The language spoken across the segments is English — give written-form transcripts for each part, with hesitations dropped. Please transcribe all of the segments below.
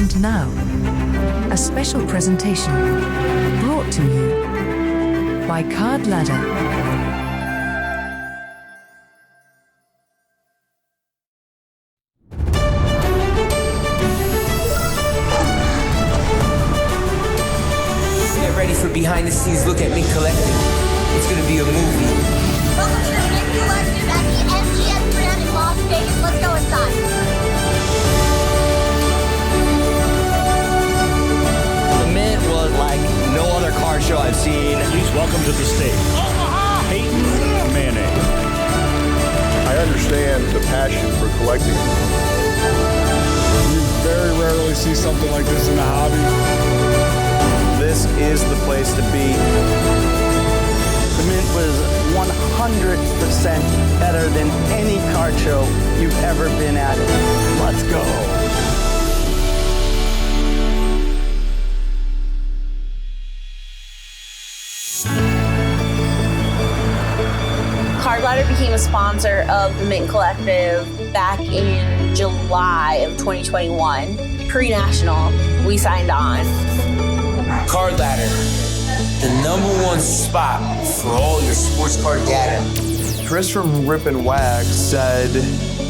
And now, a special presentation brought to you by Card Ladder. Behind the scenes look at Mint Collective. It's gonna be a movie. Welcome to the Mint Collective at the MGM Grand in Las Vegas. Let's go inside. The Mint was like no other car show I've seen. Please welcome to the stage, Peyton Manning. I understand the passion for collecting. You very rarely see something like this in the hobby. This is the place to be. The Mint was 100% better than any card show you've ever been at. Let's go. Card Ladder became a sponsor of the Mint Collective back in July of 2021. Pre-national, we signed on. Card Ladder, the #1 spot for all your sports card data. Chris from Rip and Wax said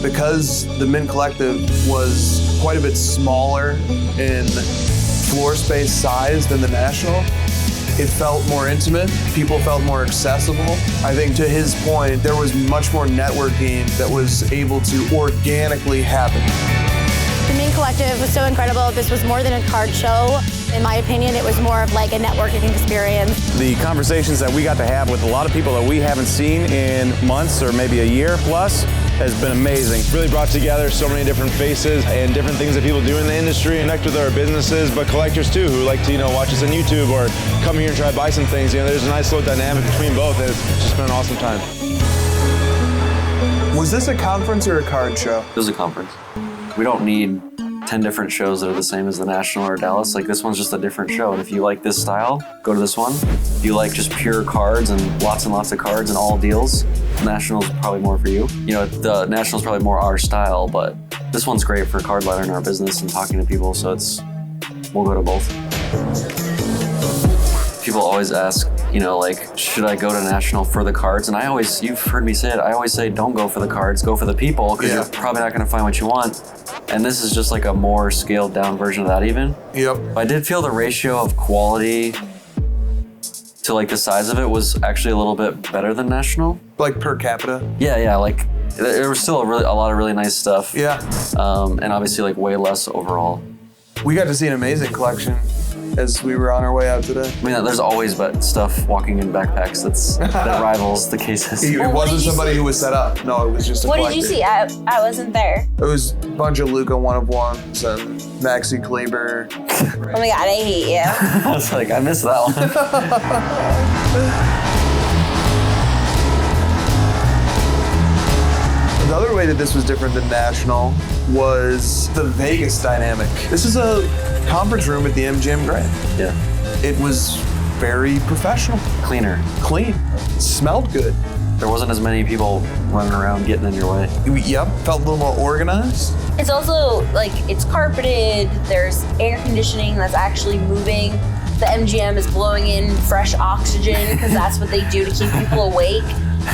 because the Mint Collective was quite a bit smaller in floor space size than the National, it felt more intimate. People felt more accessible. I think to his point, there was much more networking that was able to organically happen. The Mint Collective was so incredible. This was more than a card show. In my opinion, it was more of like a networking experience. The conversations that we got to have with a lot of people that we haven't seen in months or maybe a year plus has been amazing. Really brought together so many different faces and different things that people do in the industry, connect with our businesses, but collectors too, who like to, watch us on YouTube or come here and try to buy some things. There's a nice little dynamic between both, and it's just been an awesome time. Was this a conference or a card show? It was a conference. We don't need 10 different shows that are the same as the National or Dallas. Like, this one's just a different show. And if you like this style, go to this one. If you like just pure cards and lots of cards and all deals, the National's probably more for you. The National's probably more our style, but this one's great for Card Ladder and our business and talking to people, so we'll go to both. People always ask, should I go to National for the cards? And you've heard me say it, I always say don't go for the cards, go for the people, because you're probably not gonna find what you want. And this is just like a more scaled down version of that even. Yep. I did feel the ratio of quality to like the size of it was actually a little bit better than National. Like per capita? Yeah, like there was still a lot of really nice stuff. Yeah. And obviously like way less overall. We got to see an amazing collection as we were on our way out today. I mean, there's always stuff walking in backpacks that rivals the cases. It wasn't somebody who was set up. No, it was just a What collector. did you see? I wasn't there. It was a bunch of Luca 1-of-1s and Maxi Kleber. Oh my God, I hate you. I was like, I missed that one. Another way that this was different than National was the Vegas dynamic. This is a conference room at the MGM Grand. Yeah. It was very professional. Cleaner. Clean. Smelled good. There wasn't as many people running around getting in your way. Yep, felt a little more organized. It's also it's carpeted, there's air conditioning that's actually moving. The MGM is blowing in fresh oxygen because that's what they do to keep people awake.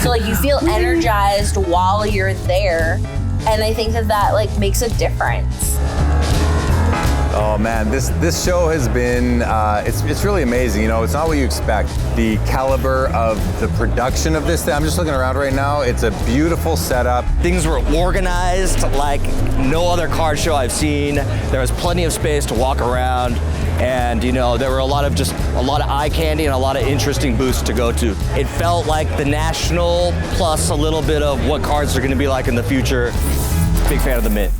So you feel energized while you're there. And I think that makes a difference. Oh man, this show has been, it's really amazing. It's not what you expect. The caliber of the production of this thing, I'm just looking around right now, it's a beautiful setup. Things were organized like no other card show I've seen. There was plenty of space to walk around. And there were a lot of eye candy and a lot of interesting booths to go to. It felt like the National plus a little bit of what cards are gonna be like in the future. Big fan of the Mint.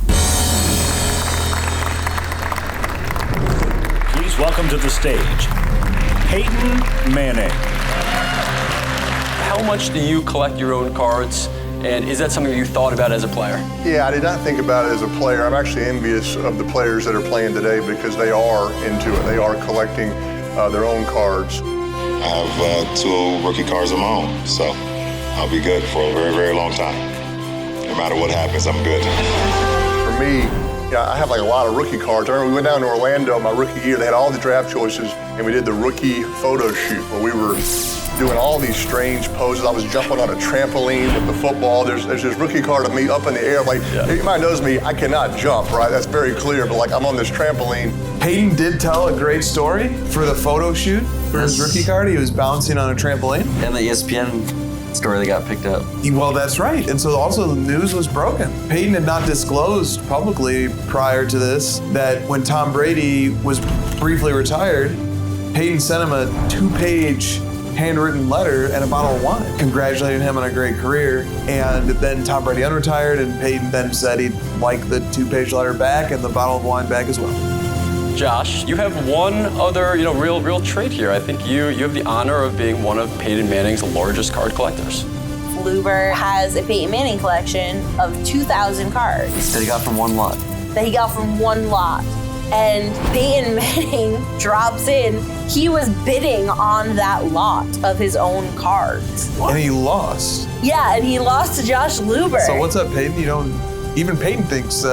Please welcome to the stage, Peyton Manning. How much do you collect your own cards? And is that something that you thought about as a player? Yeah, I did not think about it as a player. I'm actually envious of the players that are playing today because they are into it. They are collecting their own cards. I have 2 rookie cards of my own, so I'll be good for a very, very long time. No matter what happens, I'm good. For me, Yeah, I have like a lot of rookie cards. I remember we went down to Orlando my rookie year. They had all the draft choices, and we did the rookie photo shoot where we were doing all these strange poses. I was jumping on a trampoline with the football. There's this rookie card of me up in the air. Like, anybody knows me, I cannot jump, right? That's very clear, but like I'm on this trampoline. Peyton did tell a great story for the photo shoot for his rookie card. He was bouncing on a trampoline. And the ESPN story that got picked up. Well, that's right. And so also the news was broken. Peyton had not disclosed publicly prior to this that when Tom Brady was briefly retired, Peyton sent him a 2-page handwritten letter and a bottle of wine, congratulating him on a great career. And then Tom Brady unretired, and Peyton then said he'd like the 2-page letter back and the bottle of wine back as well. Josh, you have one other, real trait here. I think you have the honor of being one of Peyton Manning's largest card collectors. Luber has a Peyton Manning collection of 2,000 cards. That he got from one lot. And Peyton Manning drops in. He was bidding on that lot of his own cards. And he lost. Yeah, and he lost to Josh Luber. So what's up, Peyton? Even Peyton thinks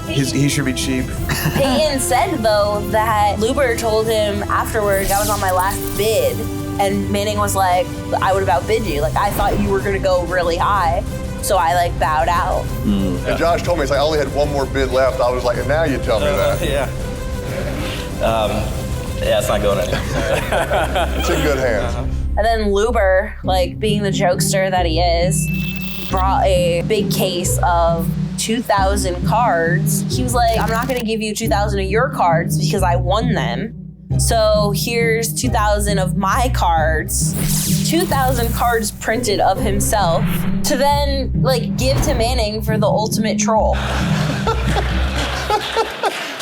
he should be cheap. Peyton said, though, that Luber told him afterwards, I was on my last bid. And Manning was like, I would have outbid you. Like, I thought you were going to go really high. So I bowed out. And Josh told me, I only had one more bid left. I was like, and now you tell me that. Yeah, it's not going anywhere. It's in good hands. And then Luber, being the jokester that he is, brought a big case of 2,000 cards. He was like, I'm not gonna give you 2,000 of your cards because I won them. So here's 2,000 of my cards, 2,000 cards printed of himself to then give to Manning for the ultimate troll.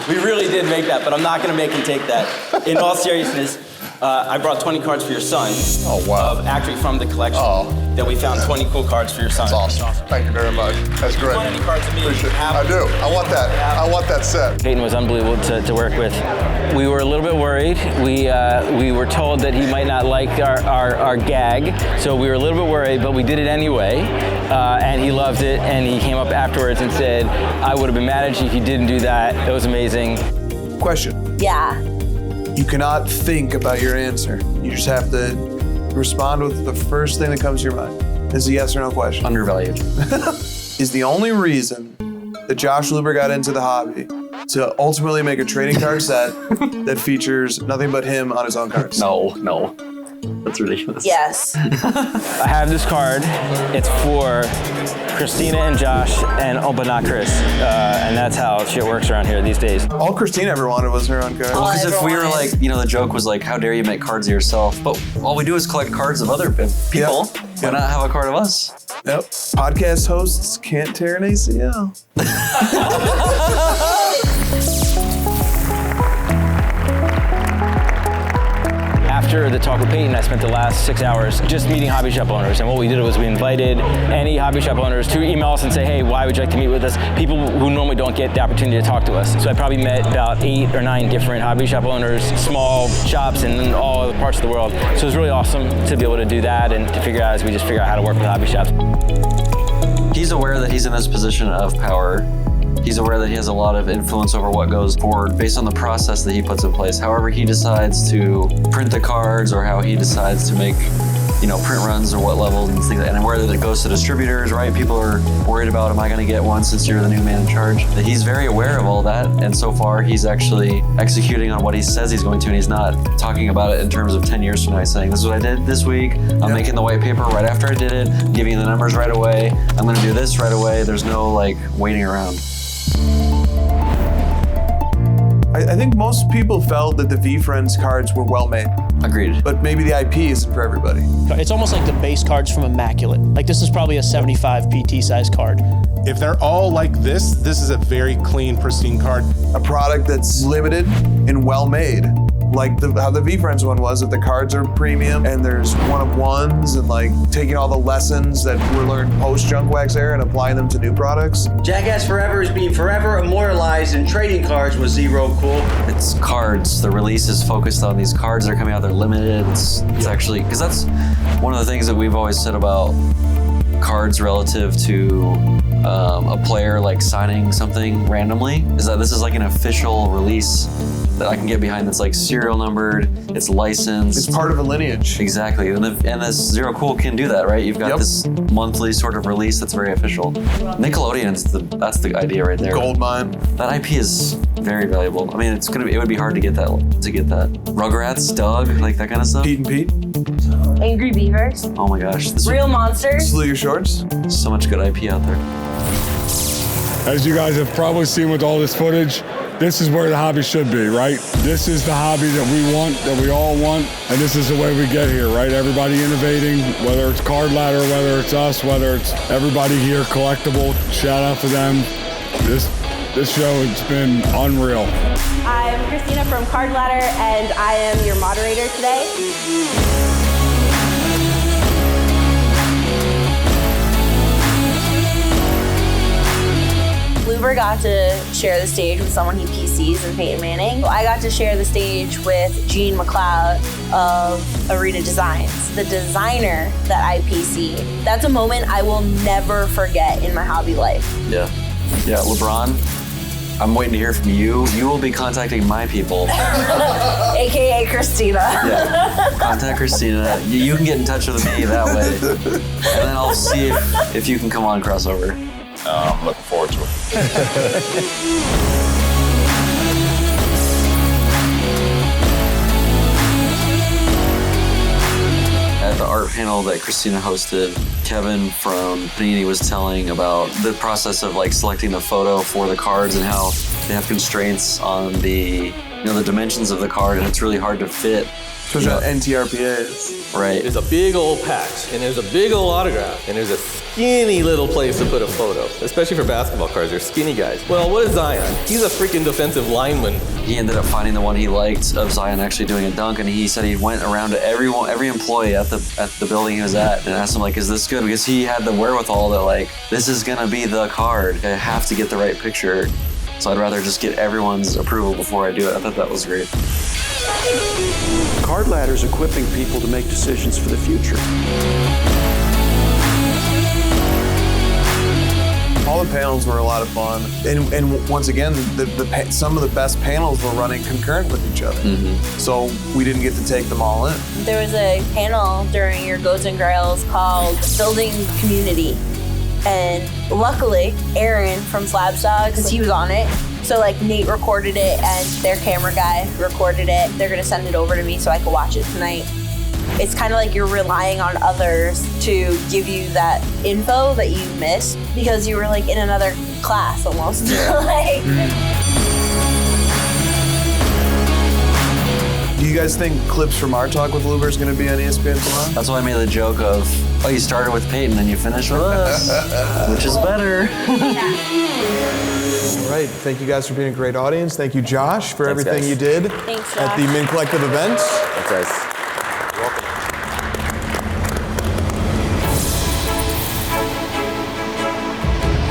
We really did make that, but I'm not going to make him take that. In all seriousness, I brought 20 cards for your son. Oh, wow. Actually from the collection. Then we found 20 cool cards for your son. That's awesome. Thank you very much. That's great. You want any cards of me? Appreciate it. I do. I want that. I want that set. Peyton was unbelievable to work with. We were a little bit worried. We were told that he might not like our gag, so we were a little bit worried, but we did it anyway. And he loved it, and he came up afterwards and said, I would have been mad at you if you didn't do that. It was amazing. Question. Yeah. You cannot think about your answer. You just have to respond with the first thing that comes to your mind. It's a yes or no question. Undervalued. Is the only reason that Josh Luber got into the hobby to ultimately make a trading card set that features nothing but him on his own cards? No. That's ridiculous. Yes. I have this card. It's for Christina and Josh, but not Chris. And that's how shit works around here these days. All Christina ever wanted was her own card. Well, because if we were the joke was how dare you make cards of yourself? But all we do is collect cards of other people. Why not have a card of us? Yep. Podcast hosts can't tear an ACL. After the talk with Peyton, I spent the last 6 hours just meeting hobby shop owners. And what we did was we invited any hobby shop owners to email us and say, hey, why would you like to meet with us? People who normally don't get the opportunity to talk to us. So I probably met about 8 or 9 different hobby shop owners, small shops in all other parts of the world. So it was really awesome to be able to do that and to figure out as we just figure out how to work with hobby shops. He's aware that he's in this position of power. He's aware that he has a lot of influence over what goes forward based on the process that he puts in place. However he decides to print the cards or how he decides to make, print runs or what levels and things like that. And whether it goes to distributors, right? People are worried about, am I going to get one since you're the new man in charge? That he's very aware of all that. And so far he's actually executing on what he says he's going to. And he's not talking about it in terms of 10 years from now. He's saying, this is what I did this week. I'm making the white paper right after I did it, giving you the numbers right away. I'm going to do this right away. There's no waiting around. I think most people felt that the V-Friends cards were well made. Agreed. But maybe the IP isn't for everybody. It's almost like the base cards from Immaculate. This is probably a 75 PT size card. If they're all like this is a very clean, pristine card. A product that's limited and well made. How the V-Friends one was, that the cards are premium and there's one-of-ones and taking all the lessons that were learned post-Junk Wax era and applying them to new products. Jackass Forever is being forever immortalized in trading cards with zero cool. It's cards. The release is focused on these cards that are coming out. They're limited. It's actually, because that's one of the things that we've always said about cards relative to a player like signing something randomly is that this is like an official release that I can get behind that's like serial numbered, it's licensed. It's part of a lineage. Exactly, and this Zero Cool can do that, right? You've got this monthly sort of release that's very official. Nickelodeon's that's the idea right there. Gold mine. That IP is very valuable. I mean, it would be hard to get that. Rugrats, Doug, like that kind of stuff. Pete and Pete. Angry Beavers. Oh my gosh. Real Monsters. Salute Your Shorts. So much good IP out there. As you guys have probably seen with all this footage, this is where the hobby should be, right? This is the hobby that we want, that we all want, and this is the way we get here, right? Everybody innovating, whether it's Card Ladder, whether it's us, whether it's everybody here collectible. Shout out to them. This show has been unreal. I'm Christina from Card Ladder, and I am your moderator today. Luber got to share the stage with someone he PCs in Peyton Manning. I got to share the stage with Macleod of Arena Designs, the designer that I PC'd. That's a moment I will never forget in my hobby life. Yeah, LeBron, I'm waiting to hear from you. You will be contacting my people. AKA Christina. Yeah, contact Christina. You can get in touch with me that way. And then I'll see if you can come on crossover. I'm looking forward to it. At the art panel that Christina hosted, Kevin from Panini was telling about the process of like selecting the photo for the cards and how they have constraints on the dimensions of the card, and it's really hard to fit. Especially on NTRPAs. Right. There's a big old patch, and there's a big old autograph, and there's a skinny little place to put a photo, especially for basketball cards. They're skinny guys. Well, what is Zion? He's a freaking defensive lineman. He ended up finding the one he liked of Zion actually doing a dunk, and he said he went around to every employee at the building he was at and asked them, like, is this good? Because he had the wherewithal that, like, this is gonna be the card. I have to get the right picture. So I'd rather just get everyone's approval before I do it. I thought that was great. Card Ladder is equipping people to make decisions for the future. All the panels were a lot of fun, and once again, some of the best panels were running concurrent with each other. So we didn't get to take them all in. There was a panel during your Goats and Grails called Building Community. And luckily, Aaron from Slabstock, because he was on it, so like Nate recorded it and their camera guy recorded it. They're gonna send it over to me so I can watch it tonight. It's kind of like you're relying on others to give you that info that you missed because you were like in another class almost. Do you guys think clips from our talk with Luber is going to be on ESPN tomorrow? That's why I made the joke of, oh, you started with Peyton and you finished with us, which is better. All right, thank you guys for being a great audience. Thank you, Josh, for everything you did at the Mint Collective events. Thanks, guys.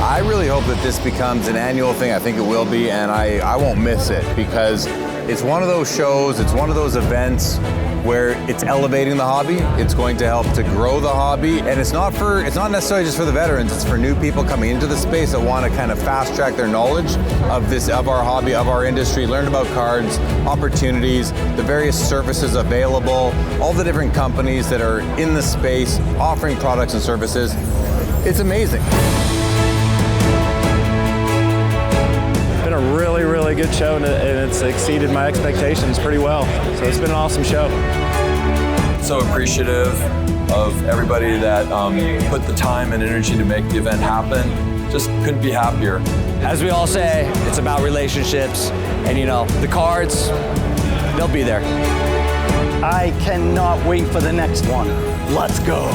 I really hope that this becomes an annual thing. I think it will be, and I won't miss it because it's one of those shows, it's one of those events where it's elevating the hobby. It's going to help to grow the hobby, and it's not necessarily just for the veterans. It's for new people coming into the space that want to kind of fast track their knowledge of our hobby, of our industry, learn about cards, opportunities, the various services available, all the different companies that are in the space offering products and services. It's amazing. Been a really, really good show, and it's exceeded my expectations pretty well. So it's been an awesome show. So appreciative of everybody that put the time and energy to make the event happen. Just couldn't be happier. As we all say, it's about relationships, and the cards, they'll be there. I cannot wait for the next one. Let's go.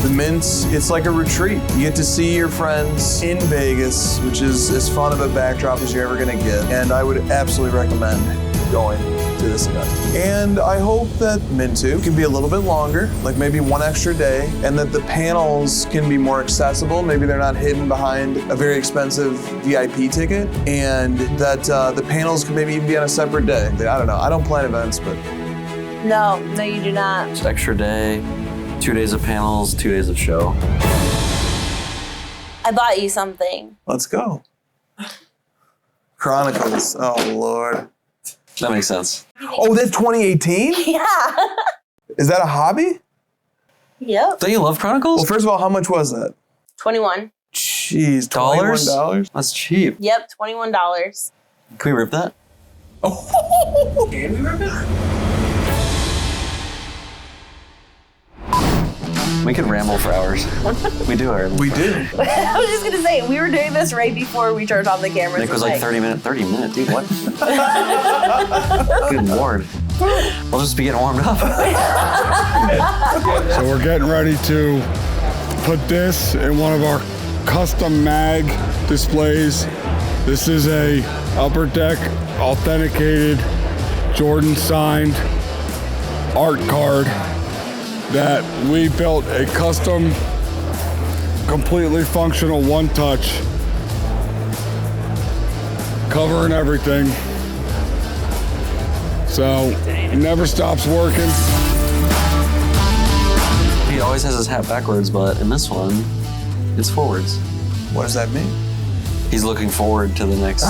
The Mints, it's like a retreat. You get to see your friends in Vegas, which is as fun of a backdrop as you're ever gonna get. And I would absolutely recommend going to this event. And I hope that Mint 2 can be a little bit longer, like maybe one extra day, and that the panels can be more accessible. Maybe they're not hidden behind a very expensive VIP ticket, and that the panels can maybe even be on a separate day. I don't know, I don't plan events, but. No, you do not. Just extra day. 2 days of panels, 2 days of show. I bought you something. Let's go. Chronicles. Oh, Lord. That makes sense. Oh, that's 2018? Yeah. Is that a hobby? Yep. Don't you love Chronicles? Well, first of all, how much was that? 21. Jeez, $21? That's cheap. Yep, $21. Can we rip that? Oh. Can we rip it? We could ramble for hours. We do our. We do. I was just gonna say, we were doing this right before we turned on the cameras. Nick was like 30 minute, dude, what? Good Lord. I'll just be getting warmed up. So we're getting ready to put this in one of our custom mag displays. This is a upper deck authenticated Jordan signed art card that we built a custom, completely functional one-touch cover and everything. So it never stops working. He always has his hat backwards, but in this one, it's forwards. What does that mean? He's looking forward to the next.